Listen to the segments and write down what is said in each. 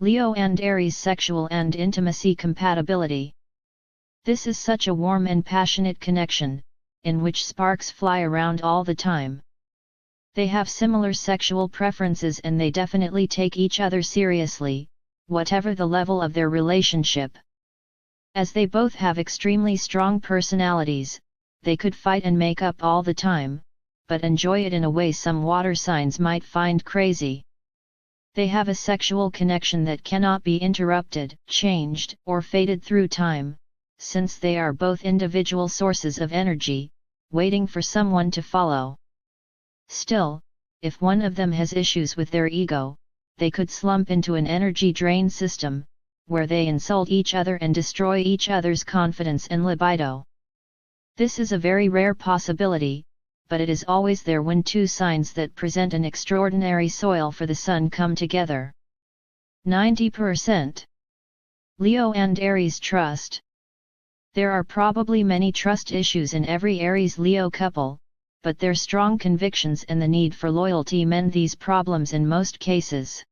Leo and Aries sexual and intimacy compatibility. This is such a warm and passionate connection, in which sparks fly around all the time. They have similar sexual preferences and they definitely take each other seriously, whatever the level of their relationship. As they both have extremely strong personalities, they could fight and make up all the time, but enjoy it in a way some water signs might find crazy. They have a sexual connection that cannot be interrupted, changed, or faded through time, since they are both individual sources of energy, waiting for someone to follow. Still, if one of them has issues with their ego, they could slump into an energy drain system, where they insult each other and destroy each other's confidence and libido. This is a very rare possibility, but it is always there when two signs that present an extraordinary soil for the sun come together. 90%. Leo and Aries Trust. There are probably many trust issues in every Aries-Leo couple, but their strong convictions and the need for loyalty mend these problems in most cases.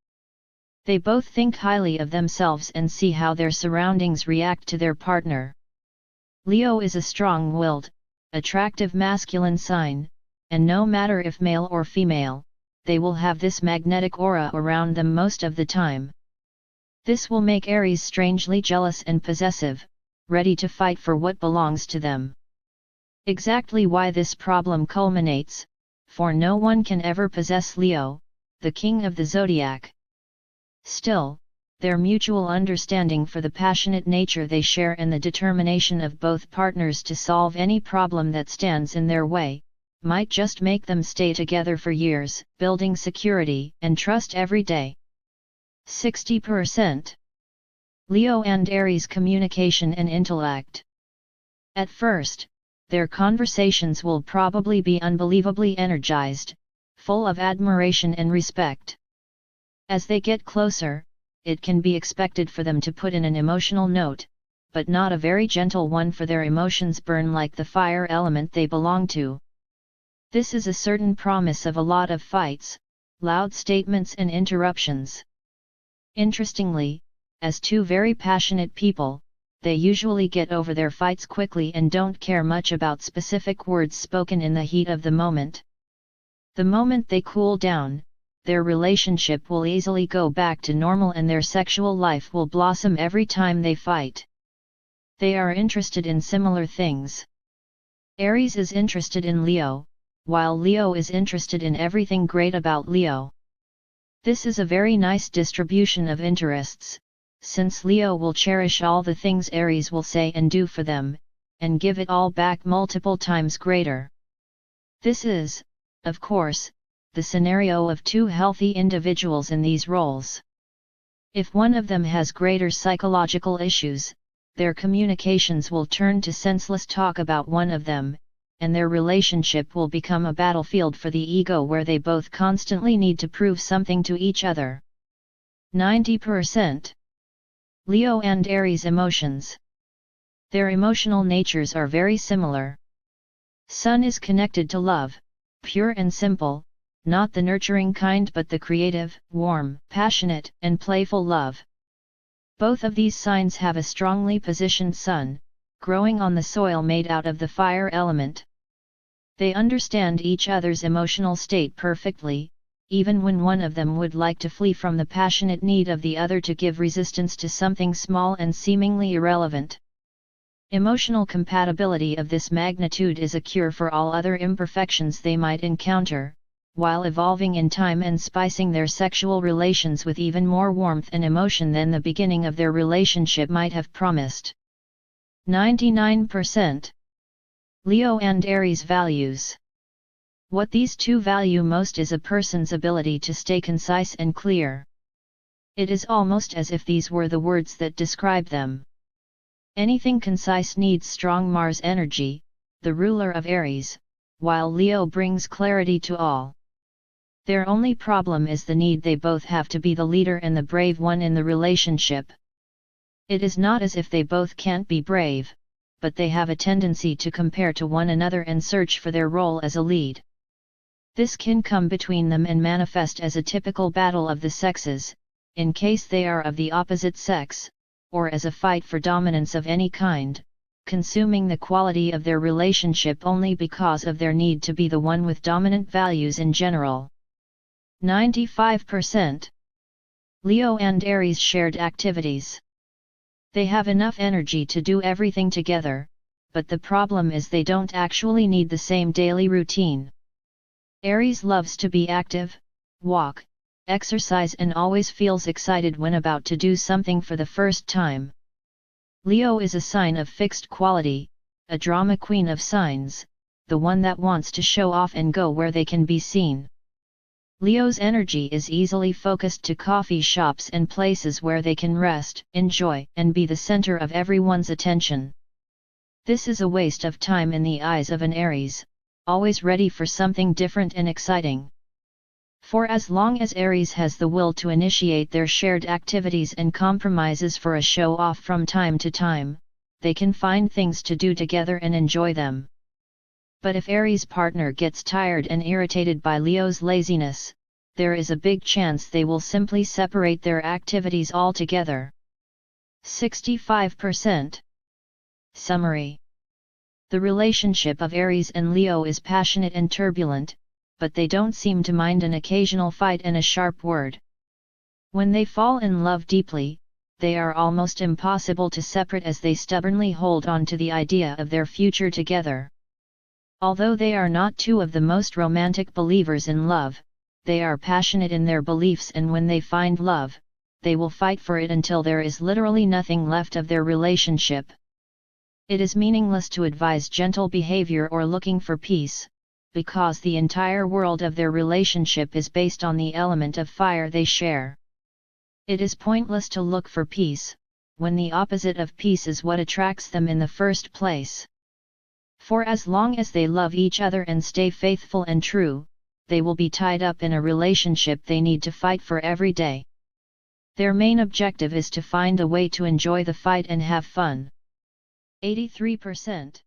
They both think highly of themselves and see how their surroundings react to their partner. Leo is a strong-willed, attractive masculine sign, and no matter if male or female, they will have this magnetic aura around them most of the time. This will make Aries strangely jealous and possessive, ready to fight for what belongs to them. Exactly why this problem culminates, for no one can ever possess Leo, the king of the zodiac. Still, their mutual understanding for the passionate nature they share and the determination of both partners to solve any problem that stands in their way, might just make them stay together for years, building security and trust every day. 60%. Leo and Aries communication and intellect. At first, their conversations will probably be unbelievably energized, full of admiration and respect. As they get closer, it can be expected for them to put in an emotional note, but not a very gentle one, for their emotions burn like the fire element they belong to. This is a certain promise of a lot of fights, loud statements and interruptions. Interestingly, as two very passionate people, they usually get over their fights quickly and don't care much about specific words spoken in the heat of the moment. The moment they cool down, their relationship will easily go back to normal and their sexual life will blossom every time they fight. They are interested in similar things. Aries is interested in Leo, while Leo is interested in everything great about Leo. This is a very nice distribution of interests, since Leo will cherish all the things Aries will say and do for them, and give it all back multiple times greater. This is, of course, the scenario of two healthy individuals in these roles. If one of them has greater psychological issues, their communications will turn to senseless talk about one of them, and their relationship will become a battlefield for the ego where they both constantly need to prove something to each other. 90%. Leo and Aries emotions. Their emotional natures are very similar. Sun is connected to love, pure and simple, not the nurturing kind but the creative, warm, passionate, and playful love. Both of these signs have a strongly positioned sun, growing on the soil made out of the fire element. They understand each other's emotional state perfectly, even when one of them would like to flee from the passionate need of the other to give resistance to something small and seemingly irrelevant. Emotional compatibility of this magnitude is a cure for all other imperfections they might encounter, while evolving in time and spicing their sexual relations with even more warmth and emotion than the beginning of their relationship might have promised. 99%. Leo and Aries values. What these two value most is a person's ability to stay concise and clear. It is almost as if these were the words that describe them. Anything concise needs strong Mars energy, the ruler of Aries, while Leo brings clarity to all. Their only problem is the need they both have to be the leader and the brave one in the relationship. It is not as if they both can't be brave, but they have a tendency to compare to one another and search for their role as a lead. This can come between them and manifest as a typical battle of the sexes, in case they are of the opposite sex, or as a fight for dominance of any kind, consuming the quality of their relationship only because of their need to be the one with dominant values in general. 95%. Leo and Aries shared activities. They have enough energy to do everything together, but the problem is they don't actually need the same daily routine. Aries loves to be active, walk, exercise and always feels excited when about to do something for the first time. Leo is a sign of fixed quality, a drama queen of signs, the one that wants to show off and go where they can be seen. Leo's energy is easily focused to coffee shops and places where they can rest, enjoy, and be the center of everyone's attention. This is a waste of time in the eyes of an Aries, always ready for something different and exciting. For as long as Aries has the will to initiate their shared activities and compromises for a show-off from time to time, they can find things to do together and enjoy them. But if Aries' partner gets tired and irritated by Leo's laziness, there is a big chance they will simply separate their activities altogether. 65%. Summary. The relationship of Aries and Leo is passionate and turbulent, but they don't seem to mind an occasional fight and a sharp word. When they fall in love deeply, they are almost impossible to separate as they stubbornly hold on to the idea of their future together. Although they are not two of the most romantic believers in love, they are passionate in their beliefs, and when they find love, they will fight for it until there is literally nothing left of their relationship. It is meaningless to advise gentle behavior or looking for peace, because the entire world of their relationship is based on the element of fire they share. It is pointless to look for peace, when the opposite of peace is what attracts them in the first place. For as long as they love each other and stay faithful and true, they will be tied up in a relationship they need to fight for every day. Their main objective is to find a way to enjoy the fight and have fun. 83%.